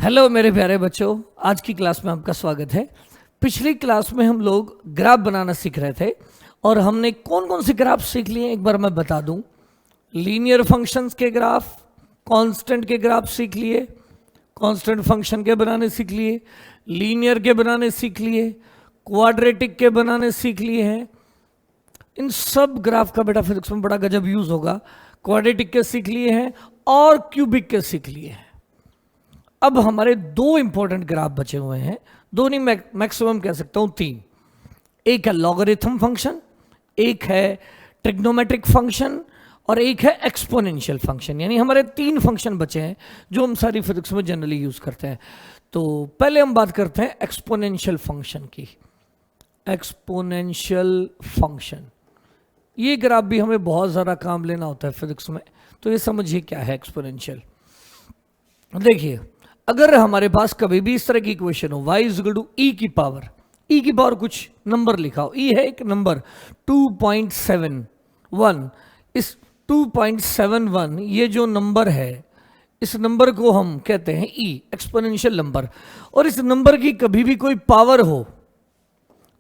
Hello मेरे प्यारे बच्चों, आज की क्लास में आपका स्वागत है। पिछली क्लास में हम लोग ग्राफ बनाना सीख रहे थे और हमने कौन कौन से ग्राफ सीख लिए एक बार मैं बता दूं। लीनियर फंक्शंस के ग्राफ, कांस्टेंट के ग्राफ सीख लिए, कांस्टेंट फंक्शन के बनाने सीख लिए, लीनियर के बनाने सीख लिए, क्वाड्रेटिक के बनाने सीख लिए हैं। इन सब ग्राफ का बेटा फिजिक्स में बड़ा गजब यूज होगा। क्वाड्रेटिक के सीख लिए हैं और क्यूबिक के सीख लिए हैं। अब हमारे दो इंपॉर्टेंट ग्राफ बचे हुए हैं, दो नहीं मैक्सिमम कह सकता हूं तीन। एक है लॉगरिथम फंक्शन, एक है ट्रिग्नोमेट्रिक फंक्शन और एक है एक्सपोनेंशियल फंक्शन। यानी हमारे तीन फंक्शन बचे हैं जो हम सारी फिजिक्स में जनरली यूज करते हैं। तो पहले हम बात करते हैं एक्सपोनेंशियल फंक्शन की। एक्सपोनेंशियल फंक्शन, ये ग्राफ भी हमें बहुत ज़्यादा काम लेना होता है फिजिक्स में, तो ये समझिए क्या है एक्सपोनेंशियल। देखिए, अगर हमारे पास कभी भी इस तरह की इक्वेशन हो y इक्वल टू e की पावर कुछ नंबर लिखा हो, e है एक नंबर 2.71, इस 2.71 ये जो नंबर है, इस नंबर को हम कहते हैं e, एक्सपोनेंशियल नंबर। और इस नंबर की कभी भी कोई पावर हो,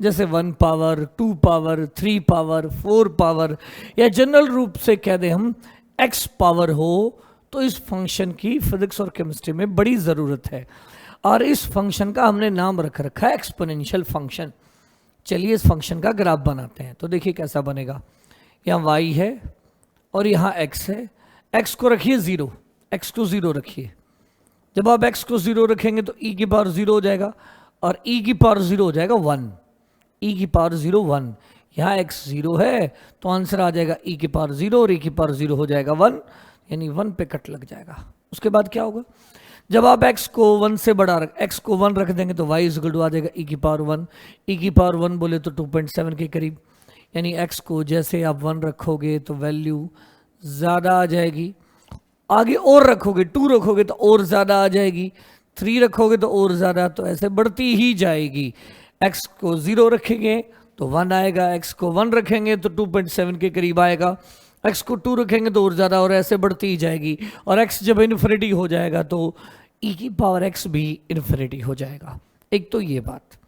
जैसे 1 पावर, 2 पावर, 3 पावर, 4 पावर, या जनरल रूप से कह दें हम x पावर हो, तो इस फंक्शन की फिजिक्स और केमिस्ट्री में बड़ी ज़रूरत है और इस फंक्शन का हमने नाम रख रखा है एक्सपोनेंशियल फंक्शन। चलिए इस फंक्शन का ग्राफ बनाते हैं। तो देखिए कैसा बनेगा। यहाँ y है और यहाँ x है। x को रखिए 0, x को 0 रखिए। जब आप x को 0 रखेंगे तो e की पावर 0 हो जाएगा और e की पावर 0 हो जाएगा 1। e की पावर 0 1, यहाँ x 0 है तो आंसर आ जाएगा e की पावर 0 और e की पावर 0 हो जाएगा 1, यानी 1 पे कट लग जाएगा। उसके बाद क्या होगा, जब आप x को 1 से बड़ा x को 1 रख देंगे तो y इक्वल टू आ जाएगा e की पावर 1। e की पावर 1 बोले तो 2.7 के करीब, यानी x को जैसे आप 1 रखोगे तो वैल्यू ज़्यादा आ जाएगी, आगे और रखोगे 2 रखोगे तो और ज़्यादा आ जाएगी, 3 रखोगे तो और ज़्यादा, तो ऐसे बढ़ती ही जाएगी। x को 0 रखेंगे तो 1 आएगा, x को 1 रखेंगे तो 2.7 के करीब आएगा, x को 2 रखेंगे तो और ज़्यादा, और ऐसे बढ़ती ही जाएगी। और x जब इन्फिनिटी हो जाएगा तो e की पावर x भी इन्फिनिटी हो जाएगा। एक तो ये बात।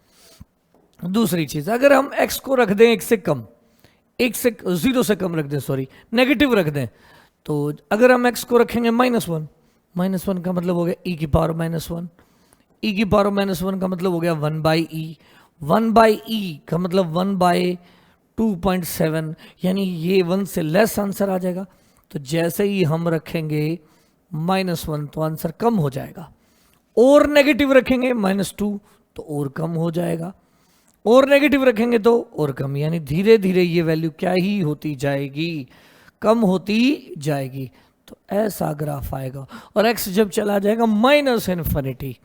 दूसरी चीज़, अगर हम x को रख दें 1 से कम, 0 से कम रख दें, सॉरी नेगेटिव रख दें, तो अगर हम x को रखेंगे -1, -1 का मतलब हो गया e की पावर -1, e की पावर -1 का मतलब हो गया 1/e, 1/e का मतलब 1/2.7, यानी ये 1 से लेस आंसर आ जाएगा। तो जैसे ही हम रखेंगे -1 तो आंसर कम हो जाएगा, और नेगेटिव रखेंगे -2 तो और कम हो जाएगा, और नेगेटिव रखेंगे तो और कम, यानी धीरे धीरे ये वैल्यू क्या ही होती जाएगी, कम होती जाएगी। तो ऐसा ग्राफ आएगा और x जब चला जाएगा -इन्फिनिटी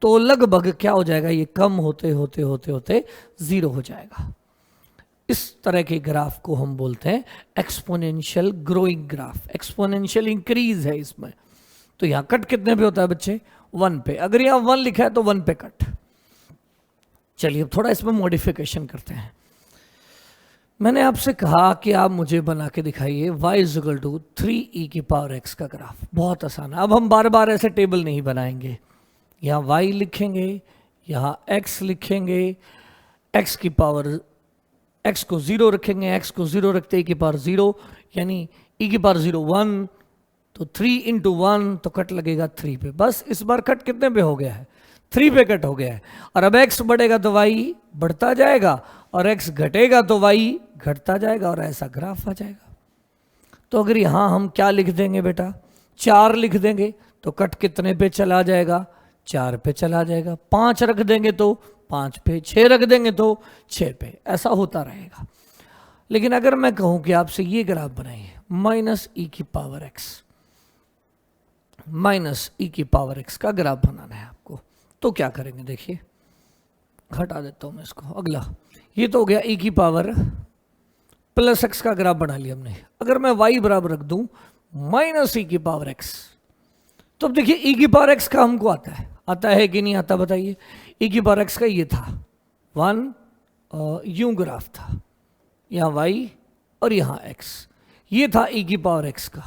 तो लगभग क्या हो जाएगा, ये कम होते होते होते होते 0 हो जाएगा। इस तरह के ग्राफ को हम बोलते हैं exponential growing graph. Exponential increase है इसमें। तो यहां कट कितने पे होता है बच्चे, 1 पे। अगर यहां 1 लिखा है तो 1 पे कट। चलिए अब थोड़ा इसमें मॉडिफिकेशन करते हैं। मैंने आपसे कहा कि आप मुझे बना के दिखाइए y इक्वल टू 3e की पावर x का ग्राफ। बहुत आसान है। अब हम बार बार ऐसे टेबल नहीं बनाएंगे। यहाँ y लिखेंगे, यहाँ x लिखेंगे, x की पावर, x को 0 रखेंगे, x को 0 रखते e की पावर 0, यानी e की पावर 0 1, तो 3 × 1 तो कट लगेगा 3 पे। बस इस बार कट कितने पे हो गया है, 3 पे कट हो गया है। और अब x बढ़ेगा तो y बढ़ता जाएगा और x घटेगा तो y घटता जाएगा और ऐसा ग्राफ आ जाएगा। तो अगर यहाँ हम क्या लिख देंगे बेटा, 4 लिख देंगे तो कट कितने पे चला जाएगा, 4 पे चला जाएगा। 5 रख देंगे तो 5 पे, 6 रख देंगे तो 6 पे, ऐसा होता रहेगा। लेकिन अगर मैं कहूं कि आपसे ये ग्राफ बनाइए -e की पावर x, -e की पावर x का ग्राफ बनाना है आपको, तो क्या करेंगे, देखिए हटा देता हूं मैं इसको। अगला, ये तो हो गया e की पावर +x का ग्राफ बना लिया हमने। अगर मैं y बराबर रख दूं -e की पावर x, तो अब देखिए e की पावर x का हमको आता है कि नहीं आता, बताइए। e की पावर x का ये था 1, यूं ग्राफ था, यहाँ y और यहाँ x, ये था e की पावर x का।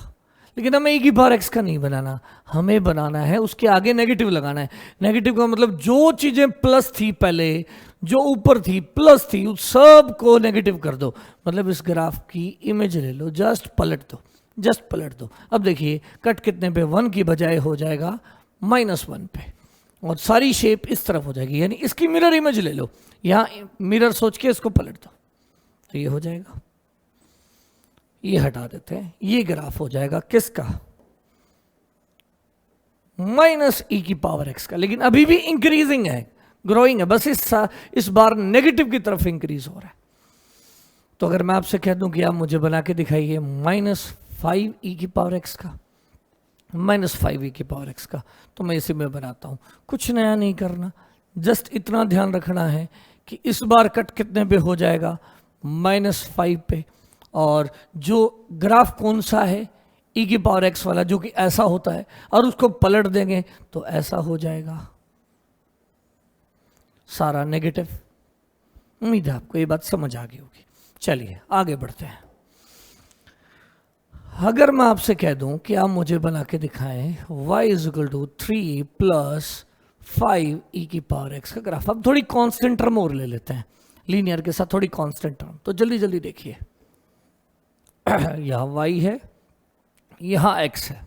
लेकिन हमें e की पावर x का नहीं बनाना, हमें बनाना है उसके आगे नेगेटिव लगाना है। नेगेटिव का मतलब जो चीजें प्लस थी पहले, जो ऊपर थी प्लस थी, उस सब को नेगेटिव कर दो। मतलब इस ग्राफ की इमेज ले लो, जस्ट पलट दो, जस्ट पलट दो। अब देखिए कट कितने पे, 1 की बजाय हो जाएगा -1 पे, और सारी शेप इस तरफ हो जाएगी। यानी इसकी मिरर इमेज ले लो, यहाँ मिरर सोच के इसको पलट दो तो ये हो जाएगा। ये हटा देते हैं, ये ग्राफ हो जाएगा किसका, -e की पावर x का। लेकिन अभी भी इंक्रीजिंग है, ग्रोइंग है, बस इस बार नेगेटिव की तरफ इंक्रीज हो रहा है। तो अगर मैं आपसे कह दूं कि आप मुझे बना के दिखाइए -5e की पावर x का, -5e की पावर x का, तो मैं इसी में बनाता हूं। कुछ नया नहीं करना, जस्ट इतना ध्यान रखना है कि इस बार कट कितने पे हो जाएगा, -5 पे। और जो ग्राफ कौन सा है, e की पावर x वाला, जो कि ऐसा होता है, और उसको पलट देंगे तो ऐसा हो जाएगा, सारा नेगेटिव। उम्मीद है आपको ये बात समझ आ गई होगी। चलिए आगे बढ़ते हैं। अगर मैं आपसे कह दूं कि आप मुझे बना के दिखाएं y = 3 + 5e की पावर x का ग्राफ। अब थोड़ी कांस्टेंट टर्म और ले लेते हैं, लीनियर के साथ थोड़ी कांस्टेंट टर्म। तो जल्दी जल्दी देखिए, यहाँ y है, यहाँ x है।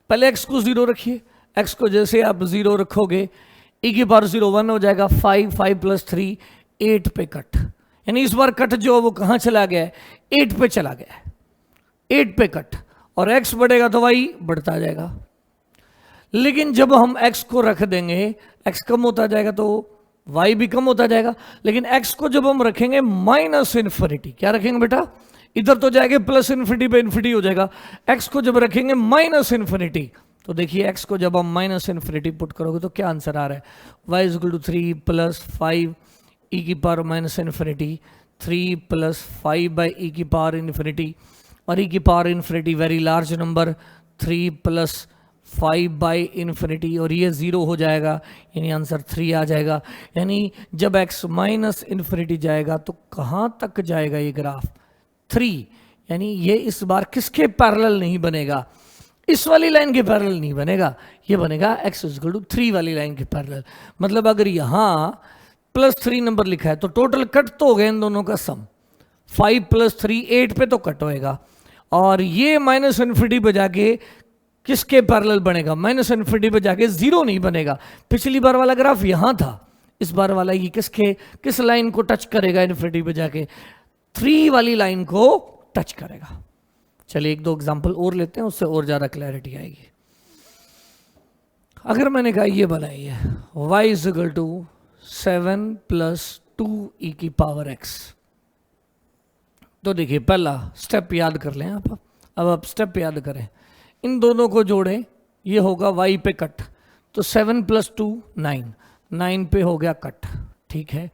पहले x को 0 रखिए, x को जैसे आप 0 रखोगे e की पावर 0 1 हो जाएगा। 5 + 3 8 पे कट, यानी इस बार कट जो वो कहाँ चला गया है, 8 पे चला गया है, 8 पे कट। और x बढ़ेगा तो y बढ़ता जाएगा। लेकिन जब हम x को रख देंगे, x कम होता जाएगा तो y भी कम होता जाएगा। लेकिन x को जब हम रखेंगे -∞, क्या रखेंगे बेटा, इधर तो जाएंगे +∞ पे इन्फिनिटी हो जाएगा। x को जब रखेंगे -∞, तो देखिए x को जब हम -∞ पुट करोगे तो क्या आंसर आ रहा है, y = 3 + 5 e की पावर -∞, 3 + 5/e की पावर ∞, और e की पावर ∞ वेरी लार्ज नंबर, 3 + 5/∞, और ये 0 हो जाएगा, यानी आंसर 3 आ जाएगा। यानी जब x -∞ जाएगा तो कहाँ तक जाएगा ये ग्राफ, 3। यानी ये इस बार किसके पैरेलल नहीं बनेगा, इस वाली लाइन के पैरेलल नहीं बनेगा, ये बनेगा x = 3 वाली लाइन के पैरेलल। मतलब अगर यहाँ +3 नंबर लिखा है तो टोटल कट तो हो गया इन दोनों का सम, 5 + 3 8 पे तो कट होएगा। और ये -∞ पे जाके किसके पैरेलल बनेगा, -∞ पे जाके 0 नहीं बनेगा। पिछली बार वाला ग्राफ यहाँ था, इस बार वाला ये किस लाइन को टच करेगा, इन्फिनिटी पे जाके 3 वाली लाइन को टच करेगा। चलिए 1-2 एग्जांपल और लेते हैं, उससे और ज्यादा क्लैरिटी आएगी। अगर मैंने कहा ये बनाइए y = 7 + 2e की पावर x, तो देखिए पहला स्टेप याद कर लें आप। अब आप स्टेप याद करें, इन दोनों को जोड़ें, ये होगा y पे कट, तो 7 + 2 9, 9 पे हो गया कट, ठीक है।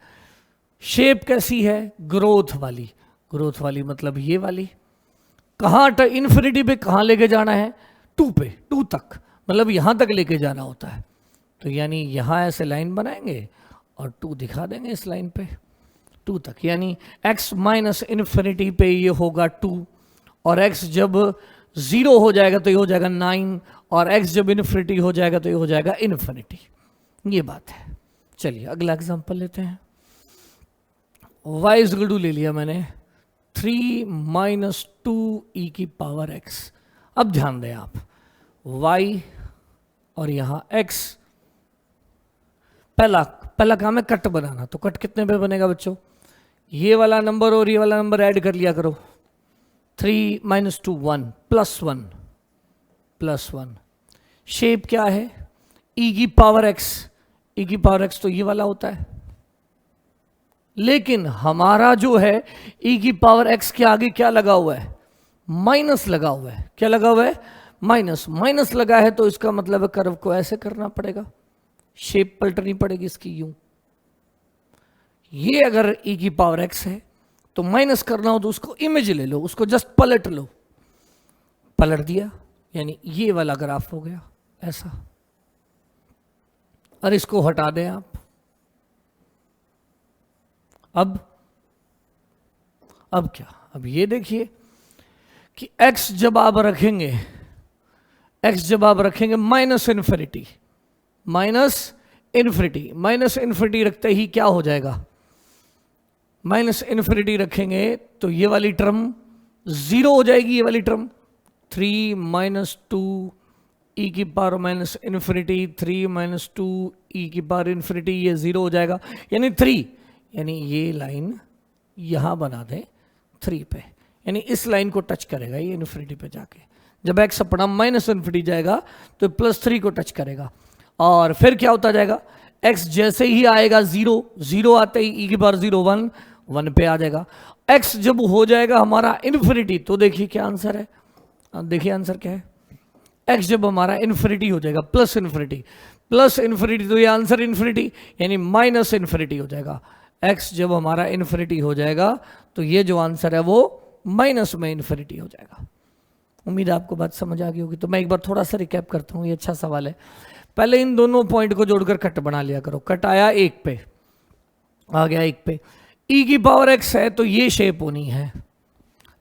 शेप कैसी है, ग्रोथ वाली, ग्रोथ वाली मतलब ये वाली। कहाँ इन्फिनिटी पे कहाँ लेके जाना है, 2 पे, 2 तक, मतलब यहाँ तक लेके जाना होता है। तो यानी यहाँ ऐसे लाइन बनाएंगे और 2 दिखा देंगे इस लाइन पे, 2 तक। यानी x -∞ पे ये होगा 2, और x जब 0 हो जाएगा तो ये हो जाएगा 9, और x जब इन्फिनिटी हो जाएगा तो ये हो जाएगा इन्फिनिटी। ये बात है। चलिए अगला एग्जांपल लेते हैं। y = ले लिया मैंने 3 - 2e की पावर x। अब ध्यान दें आप, y और यहां x, पहला काम है कट बनाना। तो कट कितने पे बनेगा बच्चों, ये वाला नंबर और ये वाला नंबर ऐड कर लिया करो, 3 - 2 1 + 1। शेप क्या है, e की पावर x, e की पावर x तो ये वाला होता है। लेकिन हमारा जो है e की पावर x के आगे क्या लगा हुआ है, माइनस लगा हुआ है। क्या लगा हुआ है, माइनस लगा है, तो इसका मतलब है कर्व को ऐसे करना पड़ेगा, शेप पलटनी पड़ेगी इसकी यूं। ये अगर e की पावर x है तो माइनस करना हो तो उसको इमेज ले लो, उसको जस्ट पलट लो, पलट दिया, यानी ये वाला ग्राफ हो गया ऐसा। और इसको हटा दें आप। अब क्या, अब ये देखिए कि x जब आप रखेंगे एक्स जब आप रखेंगे minus infinity, minus infinity, minus infinity रखते ही क्या हो जाएगा, माइनस इन्फिनिटी रखेंगे तो ये वाली टर्म जीरो हो जाएगी, ये वाली टर्म 3 माइनस टू ई की power minus infinity, 3 minus two e की पावर इन्फिनिटी, ये जीरो हो जाएगा, यानी 3, यानी ये लाइन यहां बना दें 3 पे, यानी इस लाइन को टच करेगा ये इन्फिनिटी पे जाके। जब एक्स अपना माइनस इन्फिनिटी जाएगा तो +3 को टच करेगा, और फिर क्या होता जाएगा, एक्स जैसे ही आएगा 0, 0 आते ही ई की पावर 0 1, 1 पे आ जाएगा। एक्स जब हो जाएगा हमारा इन्फिनिटी तो देखिए क्या आंसर है, देखिए आंसर क्या है, एक्स जब हमारा इन्फिनिटी हो जाएगा प्लस इन्फिनिटी, प्लस इन्फिनिटी तो ये आंसर इन्फिनिटी यानी माइनस इन्फिनिटी हो जाएगा। एक्स जब हमारा इन्फिनिटी हो जाएगा तो ये जो आंसर है वो माइनस में इन्फिनिटी हो जाएगा। उम्मीद है आपको बात समझ आ गई होगी। तो मैं एक बार थोड़ा सा रिकैप करता हूँ, ये अच्छा सवाल है। पहले इन दोनों पॉइंट को जोड़कर कट बना लिया करो। कट आया 1 पे, आ गया 1 पे, ई की पावर एक्स है तो ये शेप होनी है,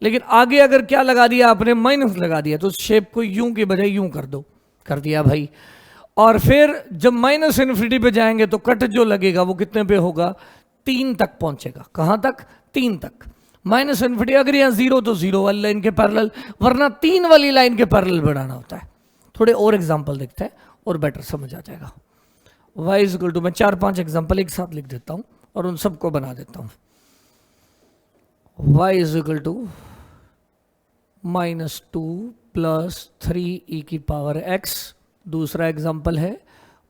लेकिन आगे अगर क्या लगा दिया आपने, माइनस लगा दिया, तो शेप को यूं की बजाय यूं कर दो, कर दिया भाई। और फिर जब माइनस इन्फिनिटी पे जाएंगे तो कट जो लगेगा वो कितने पे होगा, 3 तक पहुंचेगा। कहां तक, 3 तक। माइनस इन्फिनिटी अगर यहाँ 0 तो 0 वाली लाइन के पैरेलल, वरना 3 वाली लाइन के पैरेलल बनाना होता है। थोड़े और एग्जाम्पल देखते हैं और बेटर समझ आ जाएगा। y इज इक्वल टू, मैं 4-5 एग्जाम्पल एक साथ लिख देता हूं और उन सबको बना देता हूं। y इज इक्वल टू -2 + 3 ई की पावर x। दूसरा एग्जाम्पल है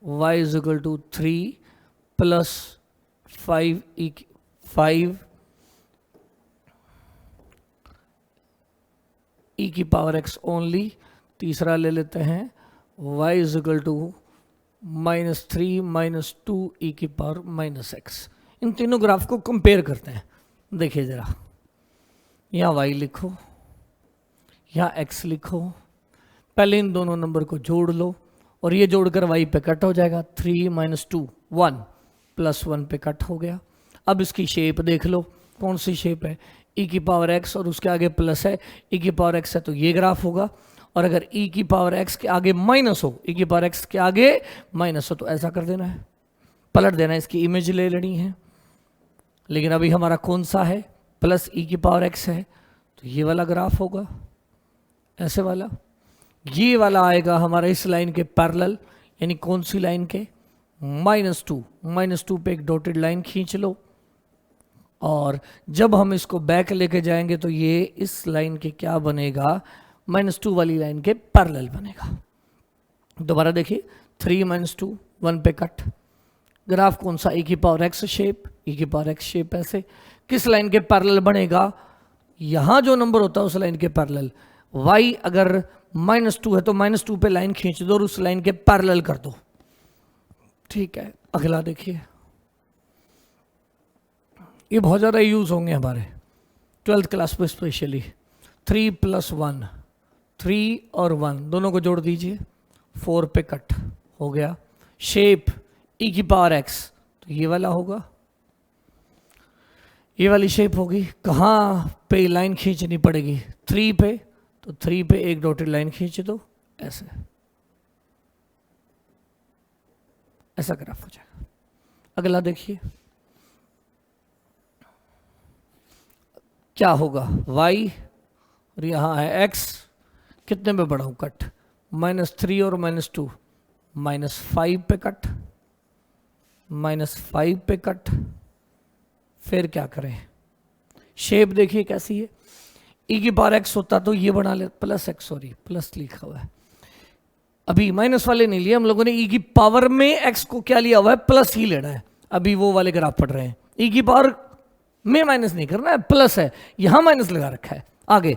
y इज इक्वल टू 3 + 5 ई की पावर x ओनली। तीसरा ले लेते हैं y इज इक्वल टू -3 - 2 ई की पावर -x। इन तीनों ग्राफ को कंपेयर करते हैं। देखिए जरा, यहाँ y लिखो, यहाँ x लिखो, पहले इन दोनों नंबर को जोड़ लो और ये जोड़कर y पे कट हो जाएगा। 3 - 2 1 + 1 पे कट हो गया। अब इसकी शेप देख लो, कौन सी शेप है, e की पावर x और उसके आगे प्लस है, e की पावर x है तो ये ग्राफ होगा। और अगर e की पावर x के आगे माइनस हो, e की पावर x के आगे माइनस हो तो ऐसा कर देना है, पलट देना है, इसकी इमेज ले लेनी है। लेकिन अभी हमारा कौन सा है, प्लस e की पावर x है तो ये वाला ग्राफ होगा, ऐसे वाला। ये वाला आएगा हमारा इस लाइन के पैरेलल, यानी कौन सी लाइन के, -2 पे एक डॉटेड लाइन खींच लो। और जब हम इसको बैक लेके जाएंगे तो ये इस लाइन के क्या बनेगा, -2 वाली लाइन के पैरेलल बनेगा। दोबारा देखिए, 3 - 2 1 पे कट। ग्राफ कौन सा, e की पावर x शेप, e की पावर x शेप ऐसे। किस लाइन के पैरेलल बनेगा, यहां जो नंबर होता है उस लाइन के पैरेलल। y अगर -2 है तो -2 पे लाइन खींच दो और उस लाइन के पैरेलल कर दो। ठीक है, अगला देखिए, ये बहुत ज़्यादा यूज होंगे हमारे 12th क्लास में स्पेशली। 3 + 1, 3 और 1 दोनों को जोड़ दीजिए, 4 पे कट हो गया। शेप e की पावर x तो ये वाला होगा, ये वाली शेप होगी। कहाँ पे लाइन खींचनी पड़ेगी, 3 पे, तो 3 पे एक डॉटेड लाइन खींच दो, ऐसे, ऐसा ग्राफ हो जाएगा। अगला देखिए क्या होगा, y और यहाँ है x, कितने पे बढ़ाऊं कट, -3 और -2, -5 पे कट, -5 पे कट। फिर क्या करें, शेप देखिए कैसी है, e की पावर x होता तो ये बना ले, +x, सॉरी प्लस लिखा हुआ है, अभी माइनस वाले नहीं लिए हम लोगों ने, e की पावर में x को क्या लिया हुआ है, प्लस ही लेना है। अभी वो वाले ग्राफ पढ़ रहे हैं, e की पावर में माइनस नहीं करना है, प्लस है, यहां माइनस लगा रखा है आगे।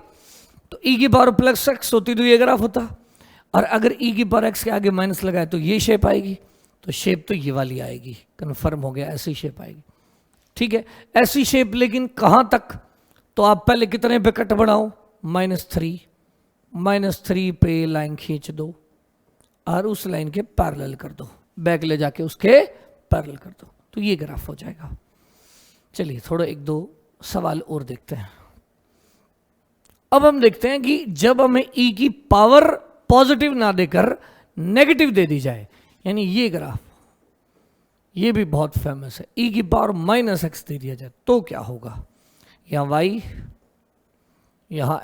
तो e की पावर +x होती तो ये ग्राफ होता, और अगर e की पावर x के आगे माइनस लगाए तो ये शेप आएगी। तो शेप तो ये वाली आएगी, कंफर्म हो गया, ऐसी शेप आएगी। ठीक है, ऐसी शेप, लेकिन कहां तक, तो आप पहले कितने पे कट बढ़ाओ, -3 पे लाइन खींच दो और उस लाइन के पैरेलल कर दो, बैक ले जाके उसके पैरेलल कर दो, तो ये ग्राफ हो जाएगा। चलिए थोड़ा 1-2 सवाल और देखते हैं। अब हम देखते हैं कि जब हमें e की पावर पॉजिटिव ना देकर नेगेटिव दे दी जाए, यानी ये ग्राफ, ये भी बहुत फेमस है, e की पावर माइनस एक्स दे दिया जाए तो क्या होगा, यहाँ y, यहाँ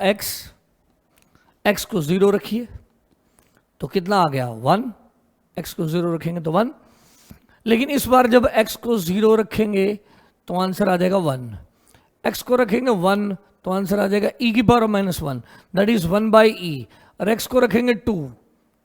x को 0 रखिए तो कितना आ गया 1, x को 0 रखेंगे तो 1, लेकिन इस बार जब x को 0 रखेंगे तो आंसर आ जाएगा 1, x को रखेंगे 1 तो आंसर आ जाएगा e की power minus 1, that is 1/e, और x को रखेंगे 2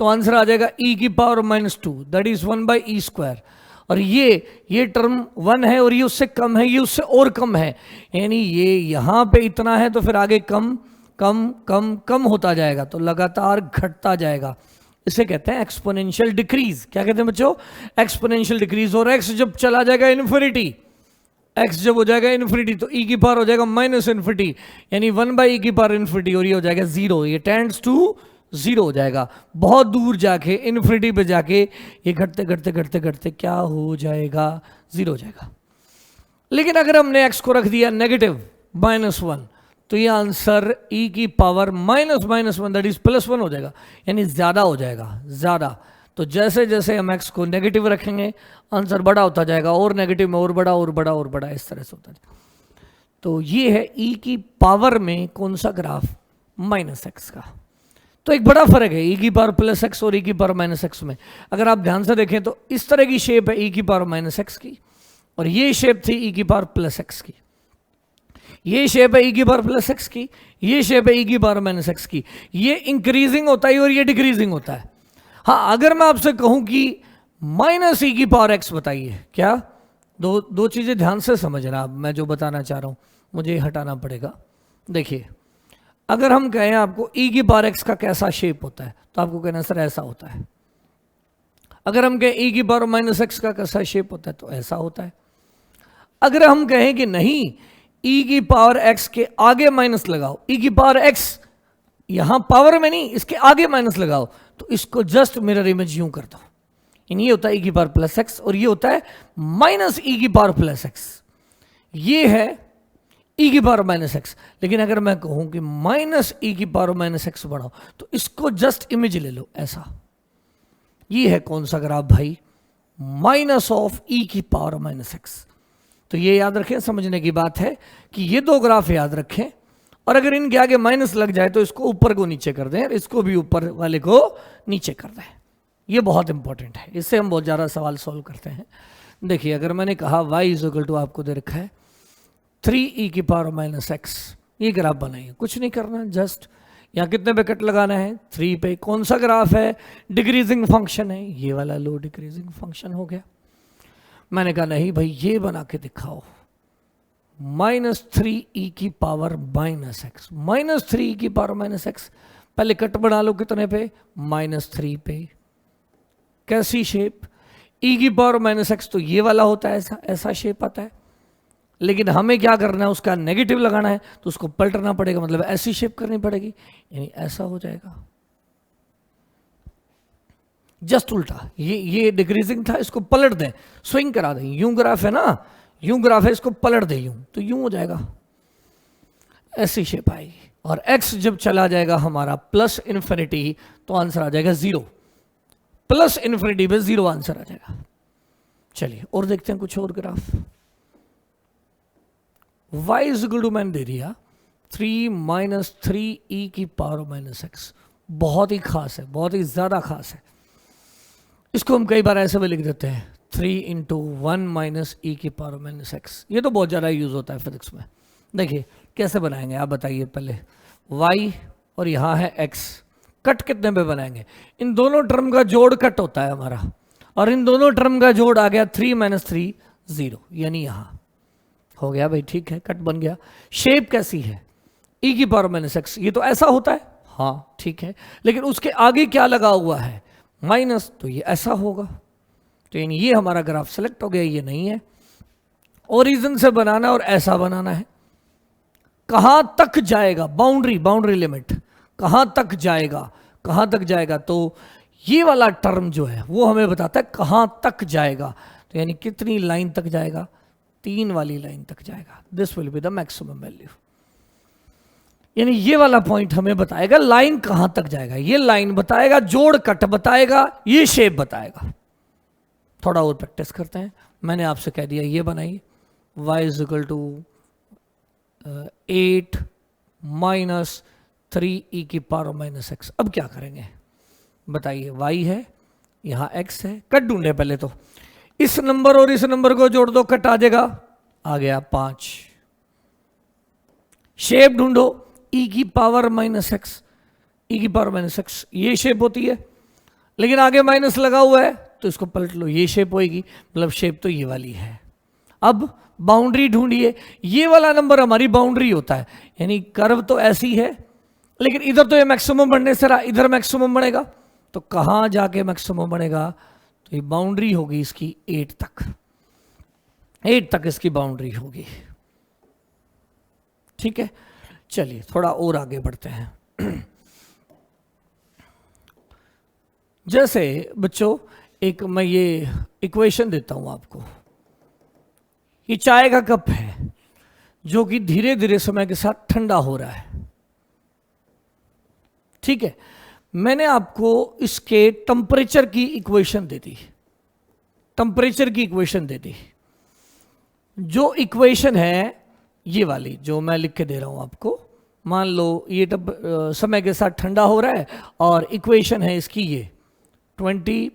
तो आंसर आ जाएगा e की power minus 2, that is 1/e square. और ये टर्म 1 है और ये उससे कम है, ये उससे और कम है, यानी ये यहाँ पे इतना है तो फिर आगे कम कम कम कम होता जाएगा, तो लगातार घटता जाएगा। इसे कहते हैं एक्सपोनेंशियल डिक्रीज। क्या कहते हैं बच्चों? Exponential decrease. और x जब चला जाएगा इन्फिनिटी, x जब हो जाएगा इन्फिनिटी तो e की पावर हो जाएगा माइनस इन्फिनिटी, यानी 1/e की पावर इन्फिनिटी, और ये हो जाएगा 0, ये टेंड्स टू 0 हो जाएगा। बहुत दूर जाके इन्फिनिटी पे जाके ये घटते घटते घटते घटते क्या हो जाएगा, 0 हो जाएगा। लेकिन अगर हमने x को रख दिया नेगेटिव -1 तो ये आंसर e की पावर -1 दैट इज +1 हो जाएगा, यानी ज्यादा हो जाएगा, ज्यादा। तो जैसे जैसे हम x को नेगेटिव रखेंगे आंसर बड़ा होता जाएगा, और नेगेटिव में और बड़ा और बड़ा और बड़ा, इस तरह से होता जाएगा। तो ये है e की पावर में कौन सा ग्राफ, -x का। तो एक बड़ा फर्क है e की पावर +x और e की पावर -x में। अगर आप ध्यान से देखें तो इस तरह की शेप है e की पावर -x की, और ये शेप थी e की पावर +x की। ये शेप है e की पावर +x की, ये शेप है e की पावर -x की। ये इंक्रीजिंग होता है और ये डिक्रीजिंग होता है। हाँ, अगर मैं आपसे कहूं कि -e की पावर x बताइए, क्या? दो चीजें ध्यान से समझना। अब मैं जो बताना चाह रहा हूं मुझे हटाना पड़ेगा। देखिए, अगर हम कहें आपको e की पावर x का कैसा शेप होता है तो आपको कहना सर ऐसा होता है। अगर हम कहें e की पावर -x का कैसा शेप होता है तो ऐसा होता है। अगर हम कहें कि नहीं, e की पावर x के आगे माइनस लगाओ, e की पावर x यहां पावर में नहीं इसके आगे माइनस लगाओ, तो इसको जस्ट मिरर इमेज यूं कर दो, ये होता है e की पावर +x और ये होता है -e की पावर +x। ये है e की पावर -x। लेकिन अगर मैं कहूं कि -e की पावर -x बढ़ाओ तो इसको जस्ट इमेज ले लो ऐसा। ये है कौन सा ग्राफ भाई? -e की पावर -x। तो ये याद रखें, समझने की बात है कि ये दो ग्राफ याद रखें, और अगर इनके आगे माइनस लग जाए तो इसको ऊपर को नीचे कर दें और इसको भी ऊपर वाले को नीचे कर दें। ये बहुत इंपॉर्टेंट है, इससे हम बहुत ज़्यादा सवाल सॉल्व करते हैं। देखिए, अगर मैंने कहा y = आपको दे रखा है 3e की पावर -x, ये ग्राफ बनाइए, कुछ नहीं करना, जस्ट यहाँ कितने पे कट लगाना है, 3 पे। कौन सा ग्राफ है? डिक्रीजिंग फंक्शन है, ये वाला लो डिक्रीजिंग फंक्शन हो गया। मैंने कहा नहीं भाई, ये बना के दिखाओ, -3e की पावर -x, -3e की पावर -x। पहले कट बना लो, कितने पे? -3 पे। कैसी शेप? e की पावर -x तो ये वाला होता है, ऐसा शेप आता है। लेकिन हमें क्या करना है, उसका नेगेटिव लगाना है तो उसको पलटना पड़ेगा, मतलब ऐसी शेप करनी पड़ेगी, यानी ऐसा हो जाएगा, जस्ट उल्टा। ये डिक्रीजिंग था, इसको पलट दें, स्विंग करा दें। यूं ग्राफ है ना, यूं ग्राफ है, इसको पलट दें यूं, तो यूं हो जाएगा, ऐसी शेप आएगी। और x जब चला जाएगा हमारा +∞ तो आंसर आ जाएगा 0। +∞ पे 0 आंसर आ जाएगा। चलिए और देखते हैं कुछ और ग्राफ। y = मैंने दे दिया 3 - 3e की पावर -x। बहुत ही खास है, बहुत ही ज्यादा खास है। इसको हम कई बार ऐसे भी लिख देते हैं 3 × 1 - e की पावर -x। ये तो बहुत ज़्यादा यूज़ होता है फिजिक्स में। देखिए कैसे बनाएंगे, आप बताइए। पहले y और यहाँ है x, कट कितने पे बनाएंगे? इन दोनों टर्म का जोड़ कट होता है हमारा, और इन दोनों टर्म का जोड़ आ गया 3 - 3 0, यानी यहाँ हो गया भाई, ठीक है, कट बन गया। शेप कैसी है? e की पावर -x, ये तो ऐसा होता है, हाँ ठीक है, लेकिन उसके आगे क्या लगा हुआ है? माइनस, तो ये ऐसा होगा। तो यानी ये हमारा ग्राफ सेलेक्ट हो गया, ये नहीं है। ओरिजिन से बनाना और ऐसा बनाना है। कहां तक जाएगा? बाउंड्री लिमिट कहां तक जाएगा, तो ये वाला टर्म जो है वो हमें बताता है कहां तक जाएगा। तो यानी कितनी लाइन तक जाएगा? 3 वाली लाइन तक जाएगा। This will be the maximum value. यानी ये वाला पॉइंट हमें बताएगा लाइन कहां तक जाएगा, ये लाइन बताएगा, जोड़ कट बताएगा, ये शेप बताएगा। थोड़ा और प्रैक्टिस करते हैं। मैंने आपसे कह दिया ये बनाइए, y is equal to 8 minus 3e की पावर माइनस x। अब क्या करेंगे बताइए, y है, यहां x है, कट ढूंढे पहले तो, इस नंबर और इस नंबर को जोड़ दो, कट आ जाएगा, आ गया 5। शेप ढूंढो, e की पावर माइनस एक्स, e की पावर माइनस एक्स, ये शेप होती है, लेकिन आगे माइनस लगा हुआ है तो इसको पलट लो, ये शेप होएगी, मतलब शेप तो ये वाली है। अब बाउंड्री ढूंढिए, ये वाला नंबर हमारी बाउंड्री होता है, यानी कर्व तो ऐसी है, लेकिन इधर तो ये मैक्सिमम बनने से रहा, इधर मैक्सिमम बनेगा, तो कहां जाके मैक्सिमम बनेगा, तो ये बाउंड्री होगी इसकी 8 तक, 8 तक इसकी बाउंड्री होगी। ठीक है, चलिए थोड़ा और आगे बढ़ते हैं। जैसे बच्चों एक मैं ये इक्वेशन देता हूं आपको, ये चाय का कप है जो कि धीरे धीरे समय के साथ ठंडा हो रहा है। ठीक है, मैंने आपको इसके टेम्परेचर की इक्वेशन दे दी, टेम्परेचर की इक्वेशन दे दी। जो इक्वेशन है ये वाली जो मैं लिख के दे रहा हूं आपको, मान लो ये समय के साथ ठंडा हो रहा है और इक्वेशन है इसकी ये 20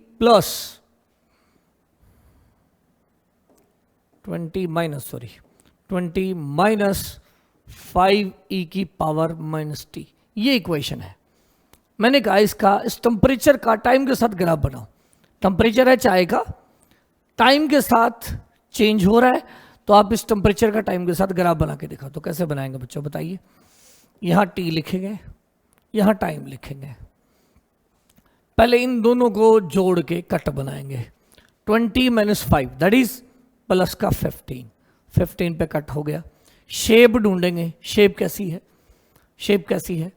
माइनस 5e की पावर माइनस टी, ये इक्वेशन है। मैंने कहा इसका इस टेम्परेचर का टाइम के साथ ग्राफ बनाओ। टेम्परेचर है चाय का, टाइम के साथ चेंज हो रहा है, तो आप इस टेम्परेचर का टाइम के साथ ग्राफ बना के दिखाओ। तो कैसे बनाएंगे बच्चों बताइए, यहां टी लिखेंगे, यहां टाइम लिखेंगे, पहले इन दोनों को जोड़ के कट बनाएंगे। 20 माइनस 5 दैट इज प्लस का 15 पे कट हो गया। शेप ढूंढेंगे, शेप कैसी है, शेप कैसी है,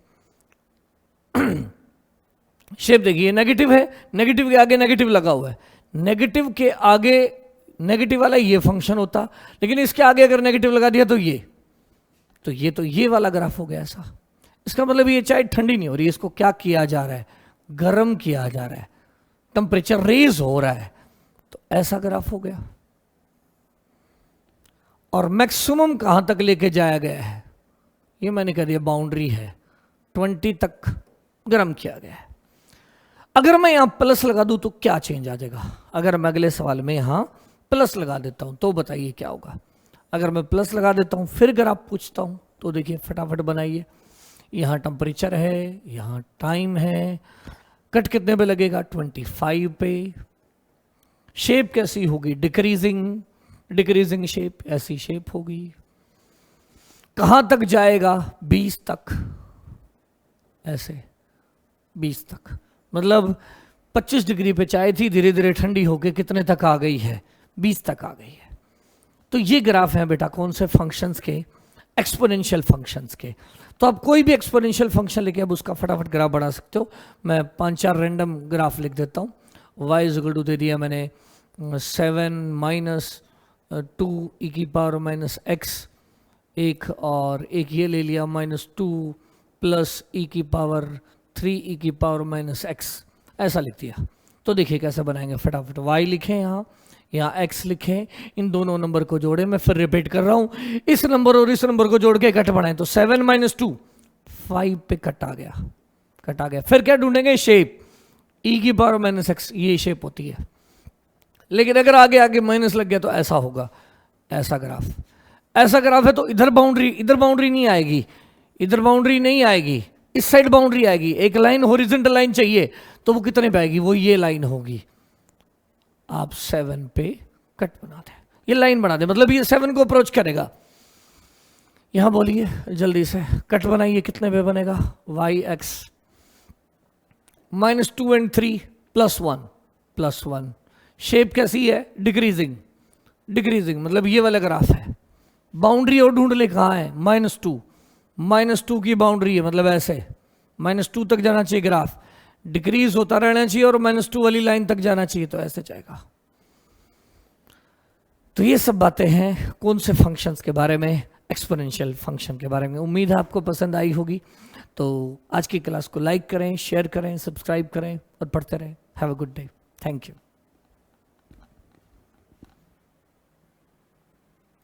शेप देखिए नेगेटिव है, नेगेटिव के आगे नेगेटिव लगा हुआ है, नेगेटिव के आगे नेगेटिव वाला ये फंक्शन होता, लेकिन इसके आगे अगर नेगेटिव लगा दिया तो ये वाला ग्राफ हो गया ऐसा। इसका मतलब ये चाय ठंडी नहीं हो रही, इसको क्या किया जा रहा है, गर्म किया जा रहा है, टेम्परेचर रेज हो रहा है, तो ऐसा ग्राफ हो गया। और मैक्सिमम कहां तक लेके जाया गया है, ये मैंने कह दिया बाउंड्री है, 20 तक गर्म किया गया है। अगर मैं यहां प्लस लगा दूं तो क्या चेंज आ जाएगा, अगर मैं अगले सवाल में यहां प्लस लगा देता हूं तो बताइए क्या होगा। अगर मैं प्लस लगा देता हूं फिर अगर आप पूछता हूं तो देखिए फटाफट बनाइए, यहां टेम्परेचर है, यहां टाइम है, कट कितने पे लगेगा 25 पे। शेप कैसी होगी, डिक्रीजिंग शेप, ऐसी शेप होगी। कहां तक जाएगा 20 तक, ऐसे 20 तक, मतलब 25 डिग्री पे चाय थी, धीरे धीरे ठंडी होके कितने तक आ गई है, 20 तक आ गई है। तो ये ग्राफ है बेटा कौन से फंक्शंस के, एक्सपोनेंशियल फंक्शंस के। तो आप कोई भी एक्सपोनेंशियल फंक्शन लेके अब उसका फटाफट ग्राफ बना सकते हो। मैं 5-4 रैंडम ग्राफ लिख देता हूँ। y इज इक्वल टू दे दिया मैंने 7 माइनस 2e की पावर माइनस एक्स, एक और एक ये ले लिया -2 प्लस e की पावर 3e की पावर माइनस एक्स, ऐसा लिख दिया। तो देखिए कैसे बनाएंगे, फटाफट y लिखें, यहाँ x लिखें, इन दोनों नंबर को जोड़े। मैं फिर रिपीट कर रहा हूँ, इस नंबर और इस नंबर को जोड़ के कट बनाए, तो 7 माइनस 2 5 पे कट आ गया। फिर क्या ढूंढेंगे, शेप, e की पावर माइनस एक्स, ये शेप होती है। लेकिन अगर आगे आगे माइनस लग गया तो ऐसा होगा, ऐसा ग्राफ है। तो इधर बाउंड्री नहीं आएगी, इधर बाउंड्री नहीं आएगी, इस साइड बाउंड्री आएगी। एक लाइन हॉरिजॉन्टल लाइन चाहिए, तो वो कितने पे आएगी, वो ये लाइन होगी। आप 7 पे कट बना दें, ये लाइन बना दें, मतलब ये 7 को अप्रोच करेगा। यहां बोलिए जल्दी से, कट बनाइए, कितने पे बनेगा, yx -2 and 3 + 1। शेप कैसी है, डिक्रीजिंग, मतलब ये वाला ग्राफ है। बाउंड्री और ढूंढ ले, कहाँ है, -2 की बाउंड्री है, मतलब ऐसे -2 तक जाना चाहिए ग्राफ, डिक्रीज होता रहना चाहिए और -2 वाली लाइन तक जाना चाहिए, तो ऐसे जाएगा। तो ये सब बातें हैं कौन से फंक्शंस के बारे में, एक्सपोनेंशियल फंक्शन के बारे में। उम्मीद है आपको पसंद आई होगी। तो आज की क्लास को लाइक करें, शेयर करें, सब्सक्राइब करें और पढ़ते रहें। Have a good day. Thank you.